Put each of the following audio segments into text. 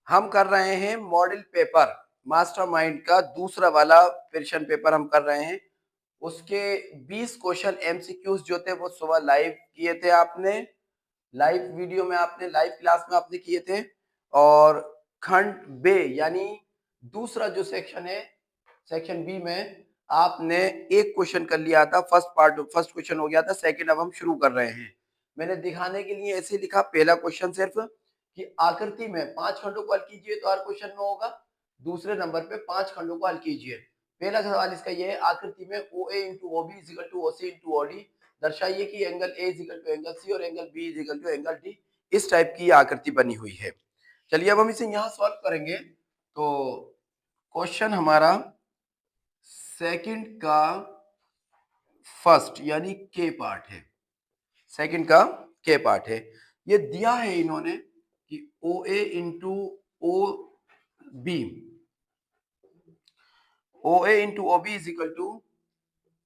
हम कर रहे हैं मॉडल पेपर मास्टरमाइंड का दूसरा वाला क्वेश्चन पेपर हम कर रहे हैं। उसके 20 क्वेश्चन एमसीक्यूज जो थे वो सुबह लाइव किए थे आपने, लाइव वीडियो में आपने लाइव क्लास में आपने किए थे। और खंड बे यानी दूसरा जो सेक्शन है, सेक्शन बी में आपने एक क्वेश्चन कर लिया था। फर्स्ट क्वेश्चन हो गया था, सेकंड अब हम शुरू कर रहे हैं। मैंने दिखाने के लिए ऐसे लिखा, पहला क्वेश्चन सिर्फ कि आकृति में 5 खंडों को हल कीजिए, तो हर क्वेश्चन में होगा। दूसरे नंबर पे 5 खंडों को हल कीजिए। पहला सवाल इसका ये है, आकृति में O A into O B is equal to O C into O D दर्शाइए कि angle A is equal to angle C और angle B is equal to angle D. इस टाइप की आकृति बनी हुई है। चलिए अब हम इसे यहाँ सॉल्व करेंगे। तो क्वेश्चन हमारा सेकंड का फर्स्ट यानी के पार्ट है। सेकंड का के पार्ट है। ये दिया है इन्होंने कि O A into O B, O A into O B is equal to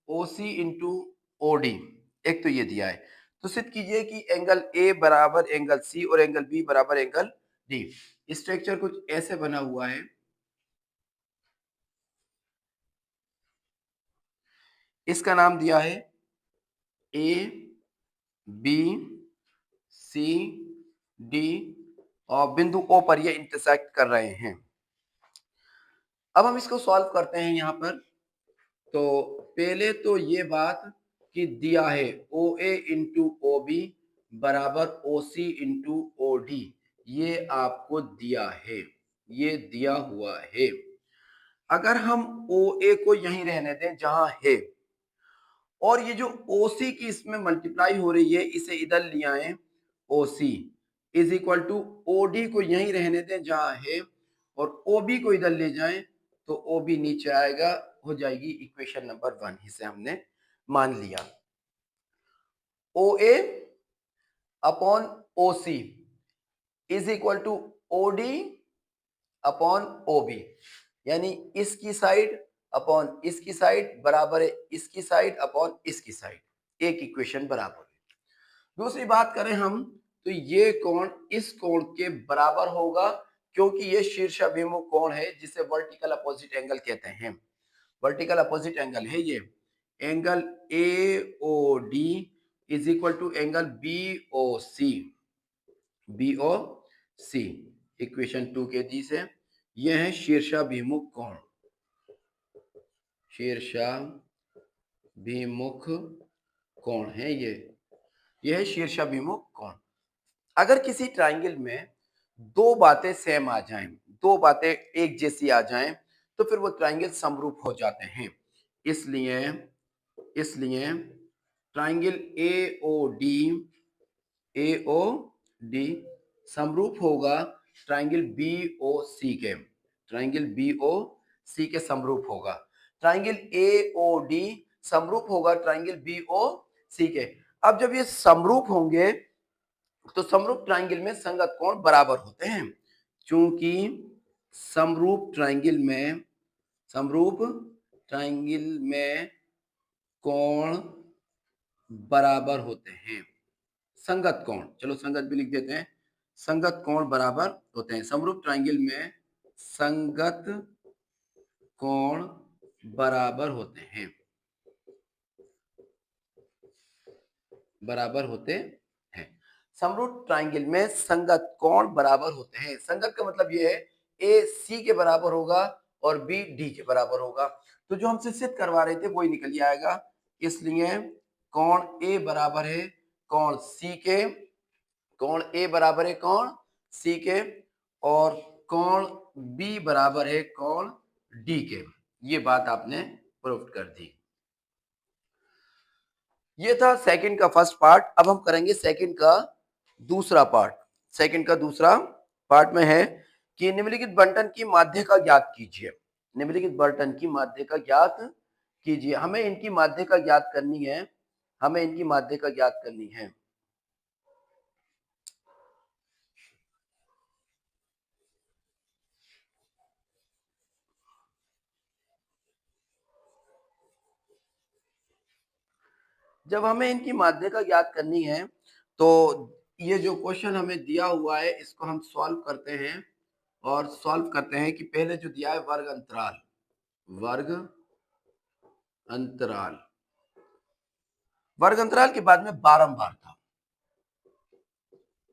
O C into O D. एक तो ये दिया है, तो सिद्ध कीजिए कि एंगल ए बराबर एंगल सी और एंगल बी बराबर एंगल डी। स्ट्रक्चर कुछ ऐसे बना हुआ है। इसका नाम दिया है ए बी सी डी और बिंदु ओ पर ये इंटरसेक्ट कर रहे हैं। अब हम इसको सॉल्व करते हैं यहाँ पर। तो पहले तो ये बात कि दिया है ओ ए इंटू ओ बी बराबर ओ सी इंटू ओ डी, ये आपको दिया है, ये दिया हुआ है। अगर हम ओ ए को यहीं रहने दें जहां है, और ये जो ओ सी की इसमें मल्टीप्लाई हो रही है इसे इधर ले आए, O C is equal to O D को यहीं रहने दें जहां है, और ओ बी को इधर ले जाएं तो ओ बी नीचे आएगा, हो जाएगी इक्वेशन नंबर 1। इसे हमने मान लिया। O A upon O C is equal to O D upon O B, यानी इसकी साइड अपॉन इसकी साइड बराबर है इसकी साइड अपॉन इसकी साइड, एक इक्वेशन बराबर है। दूसरी बात करें हम, तो ये कोण इस कोण के बराबर होगा, क्योंकि ये शीर्षाभिमुख कोण है जिसे वर्टिकल अपोजिट एंगल कहते हैं। वर्टिकल अपोजिट एंगल है ये। Angle A O D is equal to angle B O C, B O C equation 2 के दी से। यह है शीर्षाभिमुख कोण, शीर्षाभिमुख कोण है ये। यह है शीर्षाभिमुख कोण। अगर किसी ट्राइंगल में दो बातें सेम आ जाएं, दो बातें एक जैसी आ जाएं, तो फिर वो ट्राइंगल समरूप हो जाते हैं। इसलिए इसलिए ट्राइंगल ए ओ डी समरूप होगा ट्राइंगल बी ओ सी के, ट्राइंगल बी ओ सी के समरूप होगा। ट्राइंगल ए ओ डी समरूप होगा ट्राइंगल बी ओ सी के। अब जब ये समरूप होंगे तो समरूप ट्राइंगल में संगत कोण बराबर होते हैं, क्योंकि समरूप ट्राइंगल में कोण बराबर होते हैं। संगत कोण, चलो संगत भी लिख देते हैं, संगत कोण बराबर होते हैं। समरूप ट्राइंगल में संगत कोण बराबर होते हैं, बराबर होते हैं। समरूप ट्राइंगल में संगत कोण बराबर होते हैं। संगत का मतलब ये है ए सी के बराबर होगा और बी डी के बराबर होगा। तो जो हमसे सिद्ध करवा रहे थे वही निकल आएगा। इसलिए कोण ए बराबर है कोण सी के, कोण ए बराबर है कोण सी के, और कोण बी बराबर है कोण डी के। ये बात आपने प्रूव कर दी। ये था सेकंड का फर्स्ट पार्ट। अब हम करेंगे सेकंड का दूसरा पार्ट। सेकंड का दूसरा पार्ट में है कि निम्नलिखित बंटन की माध्य का ज्ञात कीजिए। निम्नलिखित बंटन की माध्य का ज्ञात कीजिए। हमें इनकी माध्य का ज्ञात करनी है, हमें इनकी माध्य का ज्ञात करनी है। जब हमें इनकी माध्य का ज्ञात करनी है, तो ये जो क्वेश्चन हमें दिया हुआ है इसको हम सॉल्व करते हैं। और सॉल्व करते हैं कि पहले जो दिया है वर्ग अंतराल, वर्ग अंतराल, वर्ग अंतराल के बाद में बारंबारता,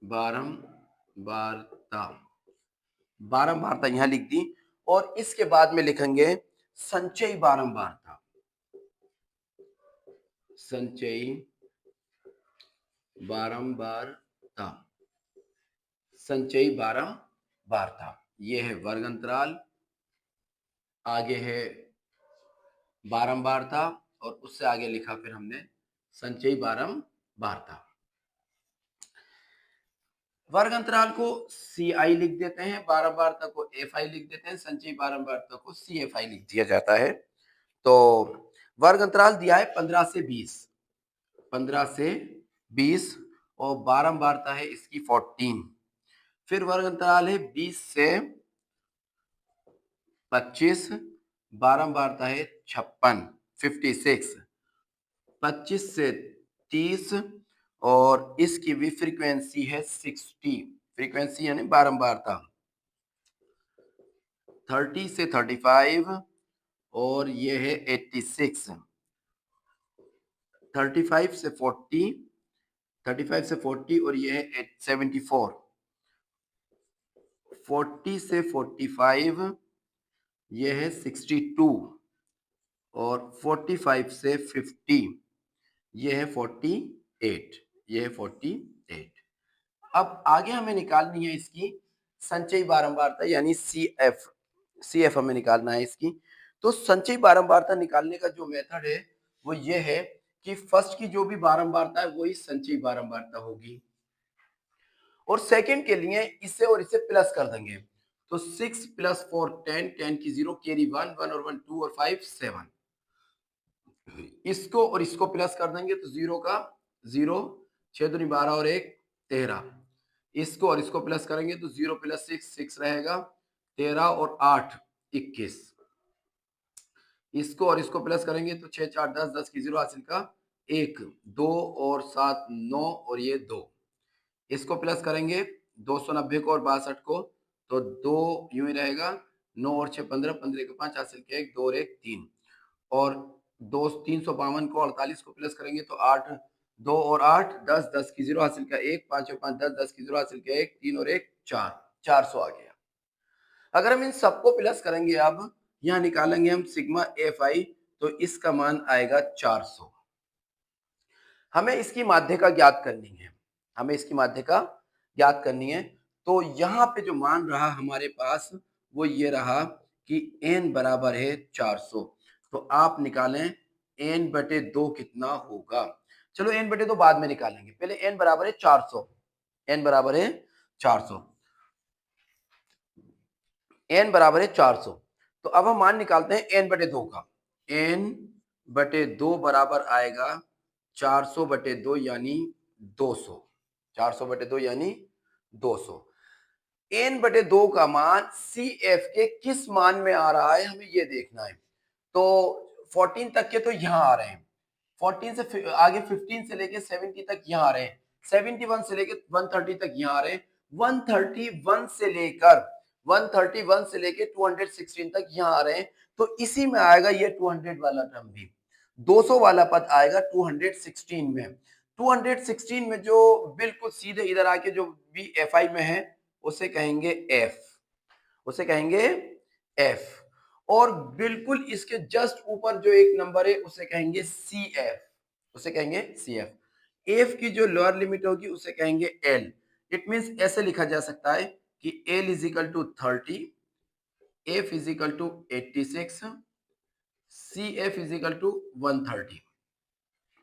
बारंबारता, बारंबारता यहां लिख दी। और इसके बाद में लिखेंगे संचयी बारंबारता, संचयी बारंबारता, संचयी बारंबारता। ये है वर्ग अंतराल, आगे है बारंबारता और उससे आगे लिखा फिर हमने संचयी बारंबारता। वर्ग अंतराल को CI लिख देते हैं, बारंबारता को FI लिख देते हैं, संचयी बारंबारता को CFI लिख दिया जाता है। तो वर्ग अंतराल दिया है 15 से 20, 15 से 20 और बारंबारता है इसकी 14। फिर वर्ग अंतराल है 20 से 25, बारंबारता है 56, 56, 25 से 30 और इसकी भी फ्रीक्वेंसी है 60, फ्रीक्वेंसी यानी बारंबारता 30 से 35 और ये है 86, 35 से 40, 35 से 40 और ये है 74, 40 से 45 ये है 62 और 45 से 50 ये है 48, ये है 48। अब आगे हमें निकालनी है इसकी संचयी बारंबारता यानी CF हमें निकालना है इसकी। तो संचयी बारंबारता निकालने का जो मेथड है वो ये है कि फर्स्ट की जो भी बारंबारता है वही संचयी बारंबारता होगी और सेकंड के लिए इसे और इसे प्लस कर देंगे। तो 6 + 4 10, 10 की 0, कैरी 1, 1 और 1 2 और 5 7, इसको और इसको प्लस कर देंगे तो 0 का 0, 6 दूनी 12 और 1 13, इसको और इसको प्लस करेंगे तो 0 + 6 6 रहेगा, 13 और 8 21, इसको और इसको प्लस करेंगे तो 6 4 10, 10 की 0 हासिल का 1, 2 और 7 9 और ये 2, इसको प्लस करेंगे 290 को और 62 को तो 2 यूं ही रहेगा, 9 और 6 15, 15 के 5 हासिल के 1, 2 और 1 3 और 2 352 को 48 को प्लस करेंगे तो 8, 2 और 8 10, 10 की 0 हासिल का 1, 5 और 5 10, 10 की 0 हासिल का 1, 3 और 1 4, 400 आ गया। अगर हम इन सबको प्लस करेंगे अब यहाँ निकालेंगे हम सिग्मा FI तो इसका मान आएगा 400। हमें इसकी माध्यिका ज्ञात करनी है, हमें इसकी माध्यिका ज्ञात करनी है। तो यहाँ पे जो मान रहा हमारे पास वो ये रहा कि n बराबर है 400। तो आप निकालें n/2 कितना होगा। चलो n/2 बाद में निकालेंगे, पहले n बराबर है 400, n बराबर है 400, n बराबर है 400। तो अब हम मान निकालते हैं n/2 का, n/2 बराबर आएगा 400/2 यानी 200, 400/2 यानी 200। n/2 का मान CF के किस मान में आ रहा है हमें ये देखना है। तो 14 तक के तो यहाँ आ रहे हैं, 14 से आगे 15 से लेके 70 तक यहाँ आ रहे हैं, 71 से लेके 130 तक यहाँ आ रहे हैं, 131 से लेके 216 तक यहाँ आ रहे हैं। तो इसी में आएगा ये 200 वाला टर्म भी, 200 वाला पद आएगा 216 में। 216 में जो बिल्कुल सीधे इधर आके जो भी FI में है उसे कहेंगे F, उसे कहेंगे F और बिल्कुल इसके जस्ट ऊपर जो एक नंबर है उसे कहेंगे CF, उसे कहेंगे CF। F की जो लोअर लिमिट होगी उसे कहेंगे L। इट मींस ऐसे लिखा जा सकता है कि L = 30, F = 86, CF = 130,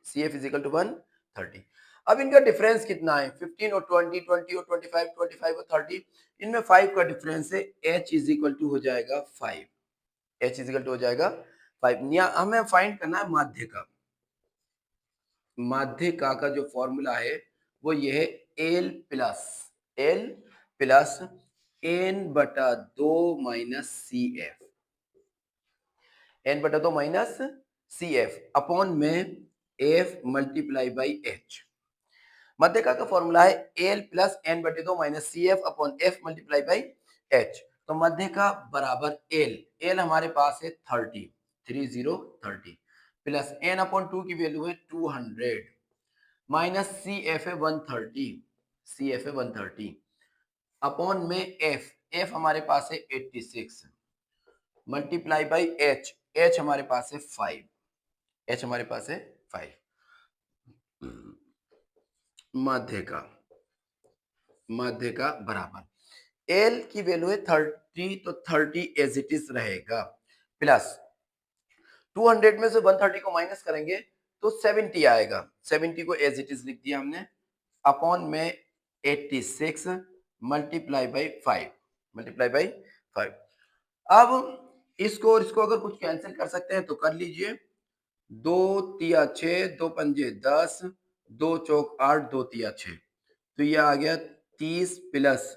CF = 130। अब इनका डिफरेंस कितना है, 15 और 20, 20 और 25, 25 और 30, इनमें 5 का डिफरेंस है, H = हो जाएगा 5, H = हो जाएगा 5। हमें फाइंड करना है माध्यिका, माध्यिका का जो फॉर्मूला है वो ये है L plus n/2 minus CF, n/2 minus CF upon में F × H। माध्यिका का फॉर्मूला है L plus n/2 minus CF upon F × H। तो मध्य का बराबर एल, एल हमारे पास है 30, 30 प्लस एन अपॉन 2 की वैल्यू है 200 माइनस सी एफ है 130, सी एफ है 130 अपॉन में एफ, एफ हमारे पास है 86 मल्टीप्लाई बाई एच, एच हमारे पास है 5, एच हमारे पास है 5 मध्य का, मध्य का बराबर एल की वैल्यू है 30, तो 30 एज इट इज रहेगा प्लस 200 में से 130 को माइनस करेंगे तो 70 आएगा, 70 को एज इट इज लिख दिया हमने अपॉन में 86 मल्टीप्लाई बाई 5, मल्टीप्लाई बाई 5। अब इसको और इसको अगर कुछ कैंसिल कर सकते हैं तो कर लीजिए, 2 तिया 6, 2 पंजे 10, 2 चौक 8, 2 तिया 6, तो ये आ गया 30 प्लस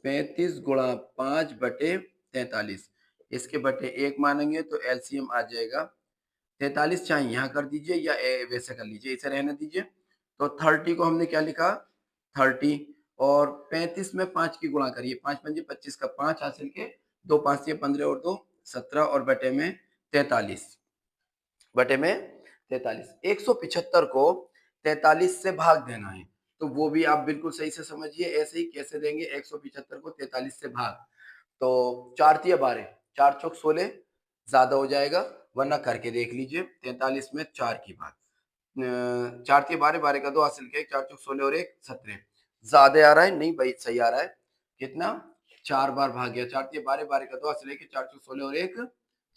35 गुणा 5 बटे 43, इसके बटे 1 मानेंगे तो एलसीएम आ जाएगा 43, चाहे यहाँ कर दीजिए या वैसे कर लीजिए, इसे रहने दीजिए। तो 30 को हमने क्या लिखा 30 और 35 में 5 की गुणा करिए, 5 पंजे 25 का 5 हासिल के 2 5 15 और 2 17 और बटे में 43, बटे में 43, 175 को 43 से भाग देना है, तो वो भी आप बिल्कुल सही से समझिए। ऐसे ही कैसे देंगे 175 को 43 से भाग, तो 4 तिया 12, 4 चौक 16 ज्यादा हो जाएगा, वरना करके देख लीजिए 43 में 4 की भाग, 4 तिया 12, 12 का 2 हासिल के 4 चौक 16 और 1 17, ज्यादा आ रहा है नहीं भाई, सही आ रहा है, कितना 4 बार भाग गया, 4 तिया 12, 12 का 2 हासिल के 4 चौक 16 और 1,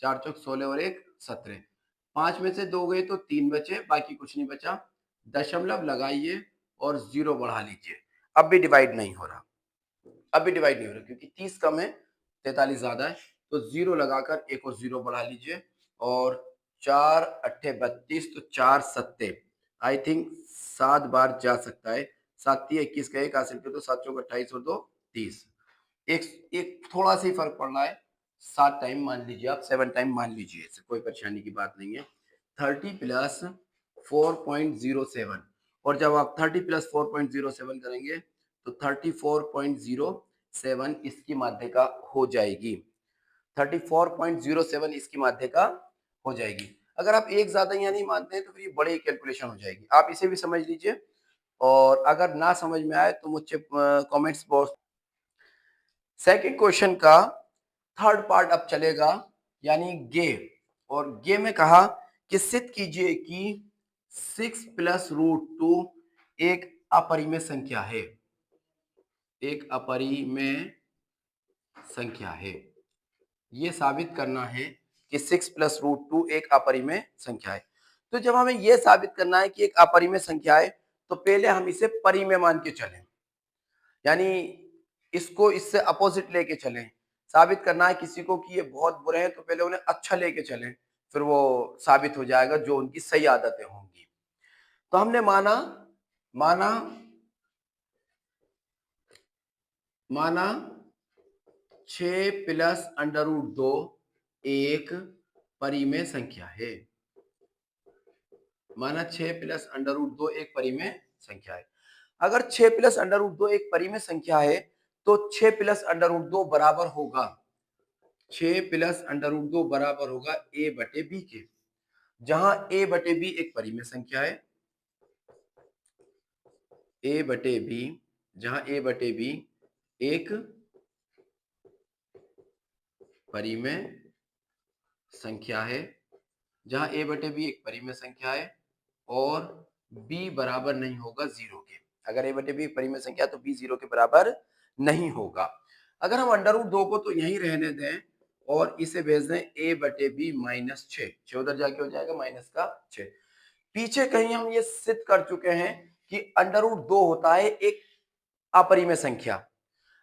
4 चौक 16 और 1 17, 5 में से 2 गए तो 3 बचे, बाकी कुछ नहीं बचा, दशमलव लगाइए और 0 बढ़ा लीजिए। अब भी डिवाइड नहीं हो रहा, अब भी डिवाइड नहीं हो रहा क्योंकि 30 कम है 43 ज्यादा है, तो 0 लगाकर एक और 0 बढ़ा लीजिए और 4 अट्ठे 32, तो 4 सत्ते आई थिंक 7 बार जा सकता है, 7 तिया 21 का 1 हासिल के तो 7 चौक 28 और 2 30, एक एक थोड़ा सा ही फर्क पड़ रहा है, 7 टाइम मान लीजिए आप, 7 टाइम मान लीजिए, इससे कोई परेशानी की बात नहीं है। 30 प्लस 4.07, और जब आप 30 प्लस 4.07 करेंगे तो 34.07 इसकी माध्यिका हो जाएगी, 34.07 इसकी माध्यिका हो जाएगी। अगर आप एक ज्यादा यहाँ नहीं मानते हैं तो फिर ये बड़ी कैलकुलेशन हो जाएगी, आप इसे भी समझ लीजिए, और अगर ना समझ में आए तो मुझे कमेंट्स बॉक्स। सेकंड क्वेश्चन का थर्ड पार्ट अब चलेगा, यानी गे, और गे में कहा कि सिद्ध कीजिए कि 6 प्लस रूट 2 एक अपरिमेय संख्या है, एक अपरिमेय संख्या है, ये साबित करना है कि 6 प्लस रूट 2 एक अपरिमेय संख्या है। तो जब हमें यह साबित करना है कि एक अपरिमेय संख्या है तो पहले हम इसे परिमेय मान के चलें, यानी इसको इससे अपोजिट लेके चलें, साबित करना है किसी को कि ये बहुत बुरे हैं तो पहले उन्हें अच्छा लेके चलें, फिर वो साबित हो जाएगा जो उनकी सही आदतें होंगी। तो हमने माना माना माना 6 प्लस अंडर रूट 2 एक परिमेय संख्या है, माना 6 प्लस अंडर रूट 2 एक परिमेय संख्या है। अगर 6 प्लस अंडर रूट 2 एक परिमेय संख्या है तो 6 प्लस अंडर रूट 2 बराबर होगा, 6 प्लस अंडर रूट 2 बराबर होगा a बटे b के, जहां a बटे b एक परिमेय संख्या है, a बटे b, जहां a बटे b एक परिमेय संख्या है, जहां a बटे b एक परिमेय संख्या है और b बराबर नहीं होगा 0 के। अगर a बटे b एक परिमेय संख्या तो b 0 के बराबर नहीं होगा। अगर हम अंडर रूट 2 को तो यहीं रहने दें और इसे भेज दें a बटे b माइनस 6, उधर जाके हो जाएगा माइनस का 6। पीछे कहीं हम ये सिद्ध कर चुके हैं कि अंडर रूट 2 होता है एक अपरिमेय संख्या,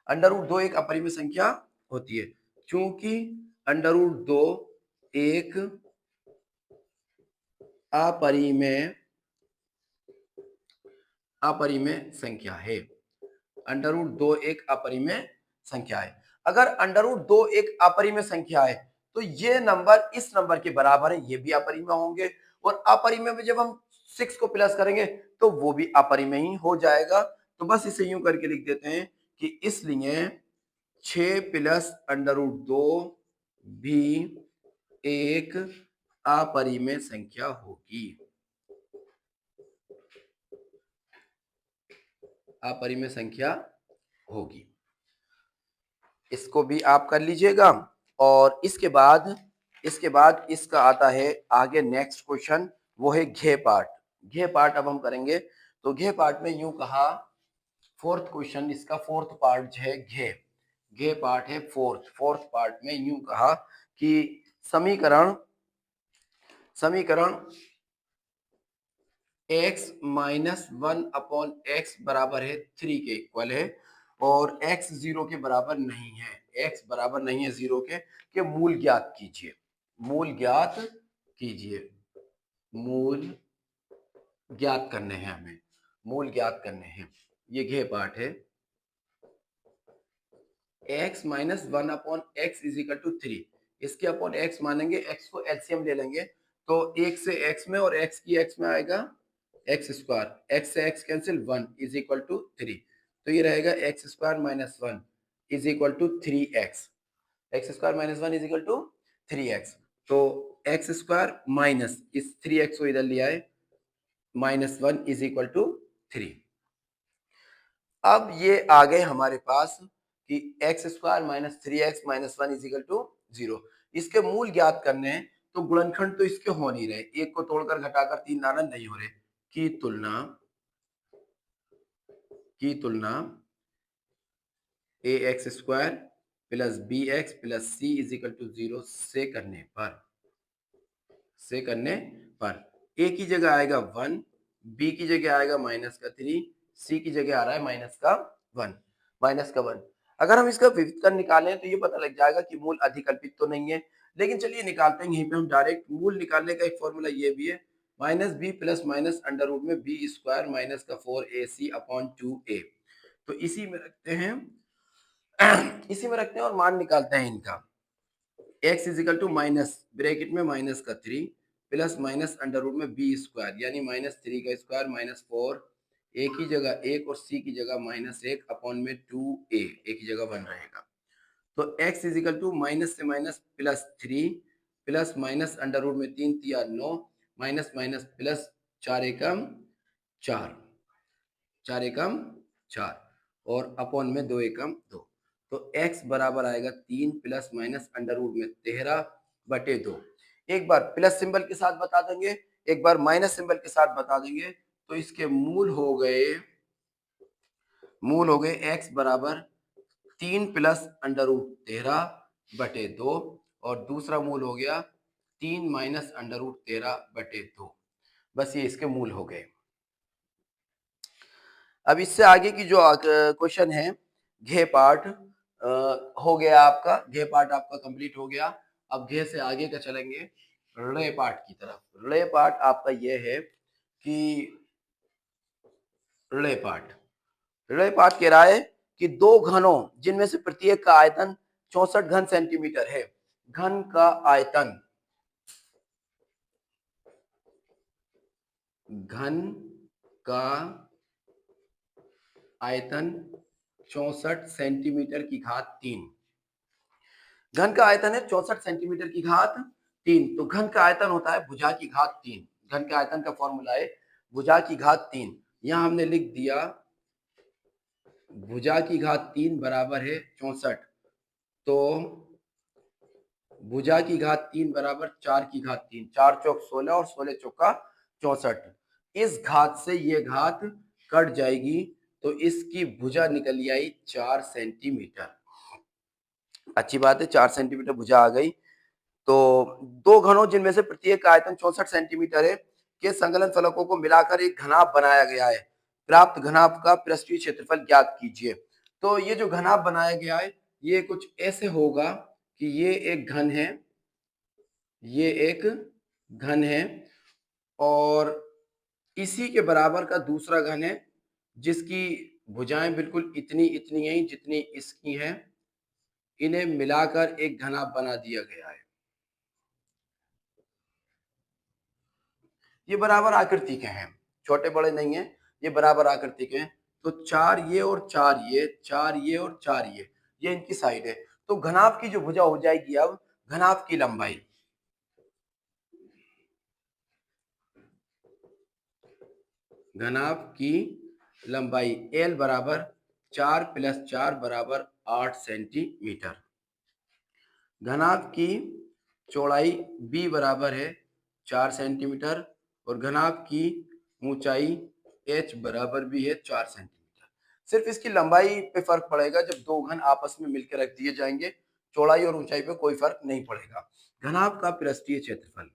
अंडर रूट 2 एक अपरिमेय संख्या होती है, क्योंकि अंडर रूट 2 एक अपरिमेय संख्या है, अंडर रूट 2 एक अपरिमेय संख्या है। अगर अंडर रूट 2 एक अपरिमेय संख्या है तो ये नंबर इस नंबर के बराबर है, ये भी अपरिमेय होंगे, और अपरिमेय में जब हम 6 को प्लस करेंगे तो वो भी अपरिमेय ही हो जाएगा। तो बस इसे यूं करके लिख देते हैं कि इसलिए 6 प्लस √2 भी एक अपरिमेय संख्या होगी। अपरिमेय संख्या होगी। इसको भी आप कर लीजिएगा। और इसके बाद इसका आता है आगे नेक्स्ट क्वेश्चन, वो है घे पार्ट। घे पार्ट अब हम करेंगे। तो घे पार्ट में यूं कहा, फोर्थ क्वेश्चन इसका फोर्थ पार्ट है घे। घे पार्ट है फोर्थ पार्ट में यूं कहा कि समीकरण x माइनस 1/x बराबर है 3 के इक्वल है, और x 0 के बराबर नहीं है, x बराबर नहीं है 0 के मूल ज्ञात कीजिए। मूल ज्ञात कीजिए। मूल ज्ञात करने हैं हमें, मूल ज्ञात करने हैं। ये घे पार्ट है। x minus 1/x is equal to 3। इसके अपॉन x मानेंगे, x को एलसीएम ले लेंगे तो 1 से x में और x की x में आएगा एक्स स्क्वायर, x से x cancel 1 is equal to 3। तो ये रहेगा x square minus 1 is equal to 3x। X square minus 1 is equal to 3x। तो एक्स स्क्वायर माइनस इस 3x को इधर लिया है, माइनस 1 इज इक्वल टू 3। अब ये आ गए हमारे पास कि x square minus 3x minus 1 is equal to 0। इसके मूल ज्ञात करने हैं, तो गुणनखंड तो इसके हो नहीं रहे, एक को तोड़कर घटाकर 3 लाना नहीं हो रहे। की तुलना ax square plus bx plus c is equal to 0 से करने पर a की जगह आएगा 1, b की जगह आएगा माइनस का 3, c की जगह आ रहा है माइनस का 1। अगर हम इसका व्युत्क्रम निकालें तो ये पता लग जाएगा कि मूल अधिकल्पित तो नहीं है, लेकिन चलिए निकालते हैं। यहीं पे हम डायरेक्ट मूल निकालने का एक फॉर्मूला ये भी है, minus B plus minus under root में बी स्क्वायर माइनस का 4ac अपॉन 2a। तो इसी में रखते हैं और मान निकालते हैं इनका। x is equal to minus bracket में माइनस का 3 प्लस माइनस अंडर रूट में बी स्क्वायर यानी माइनस 3 का स्क्वायर माइनस 4, ए की जगह 1 और सी की जगह माइनस 1 अपॉन में 2a, ए की जगह 1 रहेगा। तो x is equal to minus से minus plus 3 plus minus under root में 3 3 9 माइनस माइनस प्लस 4 एकम 4, 4 एकम 4 और अपॉन में 2 एकम 2। तो x बराबर आएगा 3 प्लस माइनस अंडर रूट में 13/2। एक बार प्लस सिंबल के साथ बता देंगे, एक बार माइनस सिंबल के साथ बता देंगे। तो इसके मूल हो गए x बराबर 3 प्लस अंडर रूट 13/2 और दूसरा मूल हो गया 3 माइनस अंडर रूट 13/2। बस ये इसके मूल हो गए। अब इससे आगे की जो क्वेश्चन है घे पार्ट हो गया आपका, घे पार्ट आपका कंप्लीट हो गया। अब घे से आगे का चलेंगे रे पार्ट की तरफ। रे पार्ट आपका ये है कि रे पार्ट कह रहा है कि दो घनों जिनमें से प्रत्येक का आयतन 64 घन सेंटीमीटर है, घन का आयतन 64 सेंटीमीटर की घात 3। घन का आयतन है 64 सेंटीमीटर की घात 3। तो घन का आयतन होता है भुजा की घात 3। घन के आयतन का फॉर्मूला है भुजा की घात 3। यहां हमने लिख दिया भुजा की घात 3 बराबर है 64। तो भुजा की घात 3 बराबर 4 की घात 3, 4 चौक 16 और 16 चौका 64। इस घात से ये घात कट जाएगी तो इसकी भुजा निकल आई 4 सेंटीमीटर। अच्छी बात है, 4 सेंटीमीटर भुजा आ गई। तो दो घनों जिनमें से प्रत्येक का आयतन 64 सेंटीमीटर है के संकलन फलकों को मिलाकर एक घनाभ बनाया गया है। प्राप्त घनाभ का पृष्ठीय क्षेत्रफल ज्ञात कीजिए। तो ये जो घनाभ बनाया गया है ये कुछ ऐसे होगा कि ये एक घन है, ये एक घन है और इसी के बराबर का दूसरा घन है जिसकी भुजाएं बिल्कुल इतनी इतनी हैं जितनी इसकी हैं। इन्हें मिलाकर एक घनाभ बना दिया गया है। ये बराबर आकृति के हैं, छोटे बड़े नहीं है, ये बराबर आकृति के हैं। तो 4 ये और 4 ये, 4 ये और 4 ये, ये इनकी साइड है। तो घनाभ की जो भुजा हो जाएगी अब घनाभ की लंबाई, घनाभ की लंबाई L बराबर 4 + 4 बराबर 8 सेंटीमीटर। घनाभ की चौड़ाई B बराबर है 4 सेंटीमीटर और घनाभ की ऊंचाई H बराबर भी है 4 सेंटीमीटर। सिर्फ इसकी लंबाई पे फर्क पड़ेगा जब दो घन आपस में मिलकर रख दिए जाएंगे, चौड़ाई और ऊंचाई पे कोई फर्क नहीं पड़ेगा। घनाभ का पृष्ठीय क्षेत्रफल,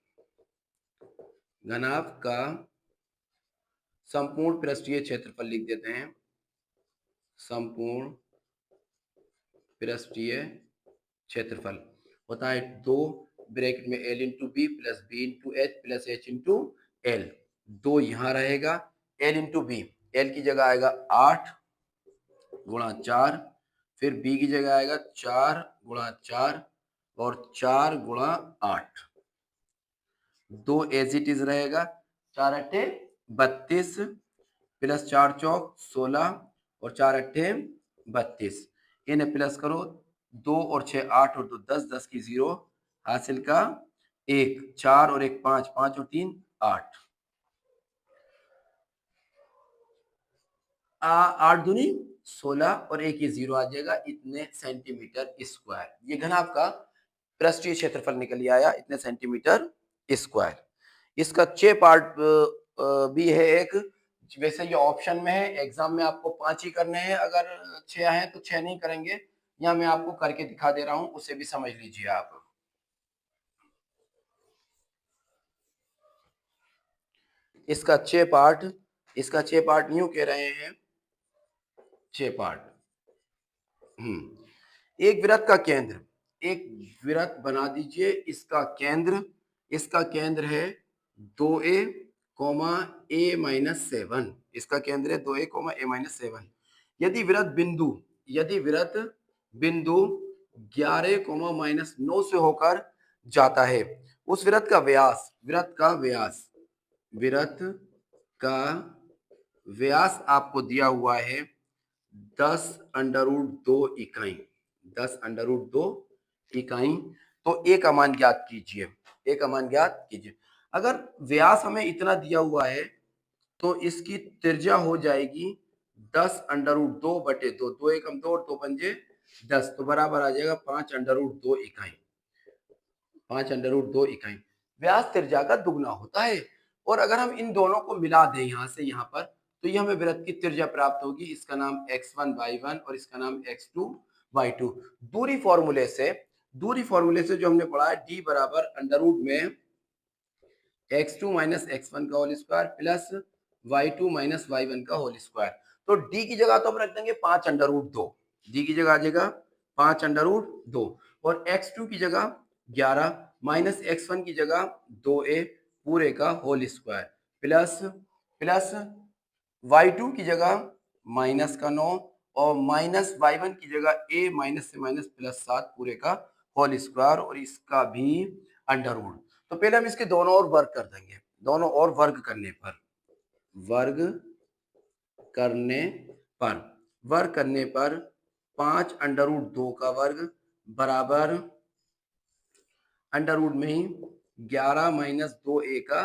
घनाभ का संपूर्ण पृष्ठीय क्षेत्रफल लिख देते हैं, संपूर्ण पृष्ठीय क्षेत्रफल होता है 2 ब्रैकेट में L into B plus B into H plus H into L. 2 यहाँ रहेगा, L इंटू बी, L की जगह आएगा 8 गुणा 4, फिर B की जगह आएगा 4 गुणा 4 और 4 गुणा 8। 2 एज इट इज रहेगा, 4 अट्ठे 32 प्लस 4 चौक 16 और 4 अट्ठे 32। इन्हें प्लस करो, 2 और 6 8 और 2 10, 10 की 0 हासिल का 1, 4 और 1 5, 5 और 3 8। 8 दूनी 16 और 1 ये 0 आ जाएगा, इतने सेंटीमीटर स्क्वायर। ये घनाभ का पृष्ठीय क्षेत्रफल निकल आया, इतने सेंटीमीटर स्क्वायर। इसका 6 पार्ट भी है एक, वैसे ये ऑप्शन में है, एग्जाम में आपको 5 ही करने हैं, अगर 6 हैं तो 6 नहीं करेंगे, यहाँ मैं आपको करके दिखा दे रहा हूं, उसे भी समझ लीजिए आप। इसका 6 पार्ट, इसका 6 पार्ट यूं कह रहे हैं, 6 पार्ट। एक वृत्त का केंद्र, एक वृत्त बना दीजिए, इसका केंद्र है 2a, a-7। इसका केंद्र है 2a, a-7। यदि वृत्त बिंदु 11, -9 से होकर जाता है, उस वृत्त का व्यास आपको दिया हुआ है 10√2 इकाई, 10√2 इकाई। तो ए का मान ज्ञात कीजिए, ए का मान ज्ञात कीजिए। अगर व्यास हमें इतना दिया हुआ है तो इसकी त्रिज्या हो जाएगी 10√2 बटे 2, 2 एकम 2 और 2 पंजे 10, तो बराबर आ जाएगा 5√2 इकाई, 5√2 इकाई। व्यास त्रिज्या का दुगना होता है। और अगर हम इन दोनों को मिला दें यहाँ से यहाँ पर, तो ये हमें वृत्त की त्रिज्या प्राप्त होगी, इसका नाम x1 y1 और इसका नाम x2 y2। दूरी फॉर्मूले से जो हमने पढ़ा है, d बराबर अंडर में x2 माइनस x1 का whole square plus y2 minus y1 का होल स्क्वायर। तो d की जगह तो हम रख देंगे 5√2, d की जगह आ जाएगा 5√2 और x2 की जगह 11 माइनस x1 की जगह 2a पूरे का होल स्क्वायर प्लस y2 की जगह माइनस का 9 और माइनस y1 की जगह a माइनस से माइनस प्लस 7 पूरे का होल स्क्वायर और इसका भी अंडर रूट। तो पहले हम इसके दोनों ओर वर्ग कर देंगे, दोनों ओर वर्ग करने पर 5√2 का वर्ग बराबर अंडर रूट में ही 11 माइनस 2a का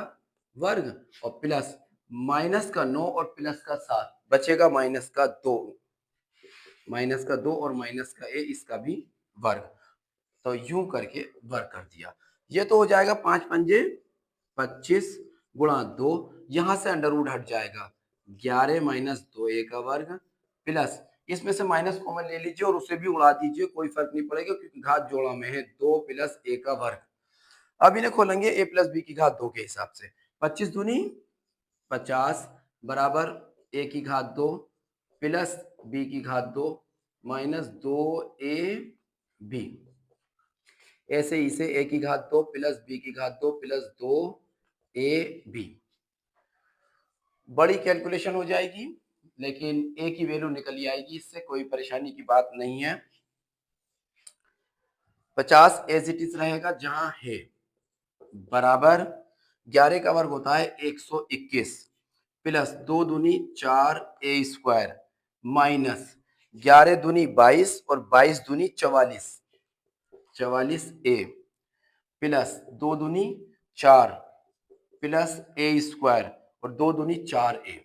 वर्ग और प्लस माइनस का 9 और प्लस का 7 बचेगा माइनस का 2 और माइनस का a, इसका भी वर्ग। तो यूं करके वर्ग कर दिया। ये तो हो जाएगा 5 पंजे 25 गुणा 2, यहां से अंडर रूट हट जाएगा 11 माइनस 2a का वर्ग प्लस इसमें से माइनस कॉमन ले लीजिए और उसे भी उड़ा दीजिए, कोई फर्क नहीं पड़ेगा क्योंकि घात जोड़ा में है, 2 प्लस a का वर्ग। अब इन्हें खोलेंगे a प्लस b की घात 2 के हिसाब से, 25 दूनी 50 बराबर a की घात 2 प्लस b की घात 2 माइनस 2ab, ऐसे ही से a की घात 2 प्लस b की घात 2 प्लस 2ab। बड़ी कैलकुलेशन हो जाएगी लेकिन a की वैल्यू निकल ही आएगी, इससे कोई परेशानी की बात नहीं है। 50 एज इट इज रहेगा जहां है, बराबर 11 का वर्ग होता है 121 प्लस 2 दूनी 4a स्क्वायर माइनस 11 दूनी 22 और 22 दूनी 44, 44a प्लस 2 दूनी 4 प्लस a स्क्वायर और 2 दूनी 4a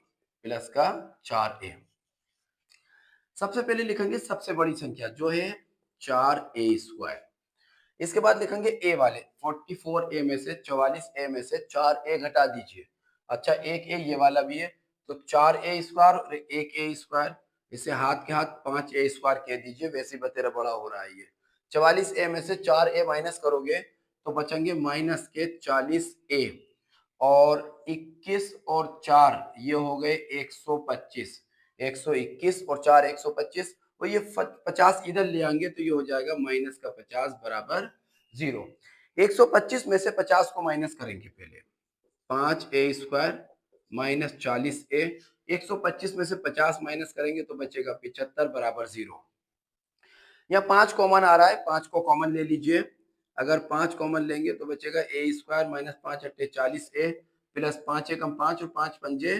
प्लस का 4a। सबसे पहले लिखेंगे सबसे बड़ी संख्या जो है 4a स्क्वायर। इसके बाद लिखेंगे ए वाले 44a में से 44a में से 4a घटा दीजिए। अच्छा एक ए ये वाला भी है तो 4a स्क्वायर और एक ए स्क्वायर, इसे हाथ के हाथ 5a स्क्वायर कह दीजिए, वैसे बतेरा बड़ा हो रहा है ये। 44a में से 4a माइनस करोगे तो बचेंगे माइनस के 40a और 21 और 4 ये हो गए 125, 121 और 4 125 और ये 50 इधर ले आएंगे तो ये हो जाएगा माइनस का 50 बराबर 0। 125 में से 50 को माइनस करेंगे पहले, 5a स्क्वायर माइनस 40a, 125 में से 50 माइनस करेंगे तो बचेगा 75 बराबर 0। यहाँ 5 कॉमन आ रहा है, 5 को कॉमन ले लीजिए। अगर 5 कॉमन लेंगे तो बचेगा ए स्क्वायर माइनस 5 अट्ठे 40a प्लस 5 एकम 5 और 5 पंजे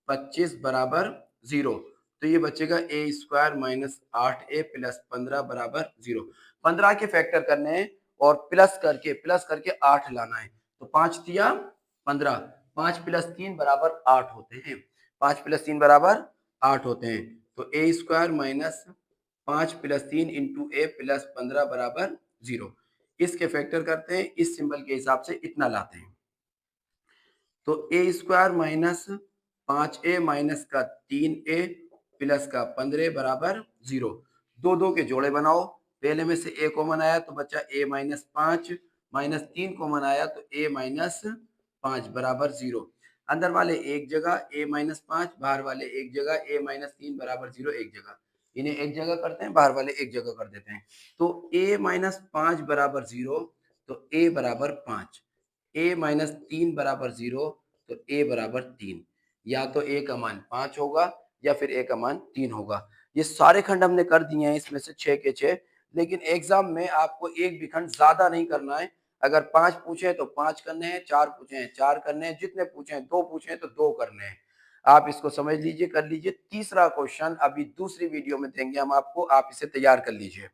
25 बराबर 0। तो ये बचेगा ए स्क्वायर माइनस 8a प्लस 15 बराबर 0। 15 के फैक्टर करने हैं और प्लस करके 8 लाना है। तो 5 दिया 15, 5 प्लस 3 बराबर 8 होते हैं, 5 प्लस 3 बराबर 8 होते हैं। तो ए स्क्वायर माइनस 5 प्लस 3 इंटू ए प्लस 15 बराबर 0। इसके फैक्टर करते हैं, इस सिंबल के हिसाब से इतना लाते हैं। तो ए स्क्वायर माइनस 5a माइनस का 3a प्लस का 15 बराबर 0। दो दो के जोड़े बनाओ, पहले में से a कॉमन आया तो बचा a माइनस 5 माइनस 3 कॉमन आया तो a माइनस 5 बराबर 0। अंदर वाले एक जगह a माइनस 5, बाहर वाले एक जगह a माइनस 3 बराबर 0 एक जगह, इन्हें एक जगह करते हैं, बाहर वाले एक जगह कर देते हैं। तो a माइनस 5 बराबर 0 तो a बराबर 5, a माइनस 3 बराबर 0 तो a बराबर 3। या तो a का मान 5 होगा या फिर a का मान 3 होगा। ये सारे खंड हमने कर दिए हैं इसमें से 6 के 6, लेकिन एग्जाम में आपको एक भी खंड ज्यादा नहीं करना है। अगर 5 पूछे तो 5 करने हैं, 4 पूछे हैं 4 करने हैं, जितने पूछे हैं 2 पूछे हैं तो 2 करने हैं। आप इसको समझ लीजिए, कर लीजिए। तीसरा क्वेश्चन अभी दूसरी वीडियो में देंगे हम आपको, आप इसे तैयार कर लीजिए।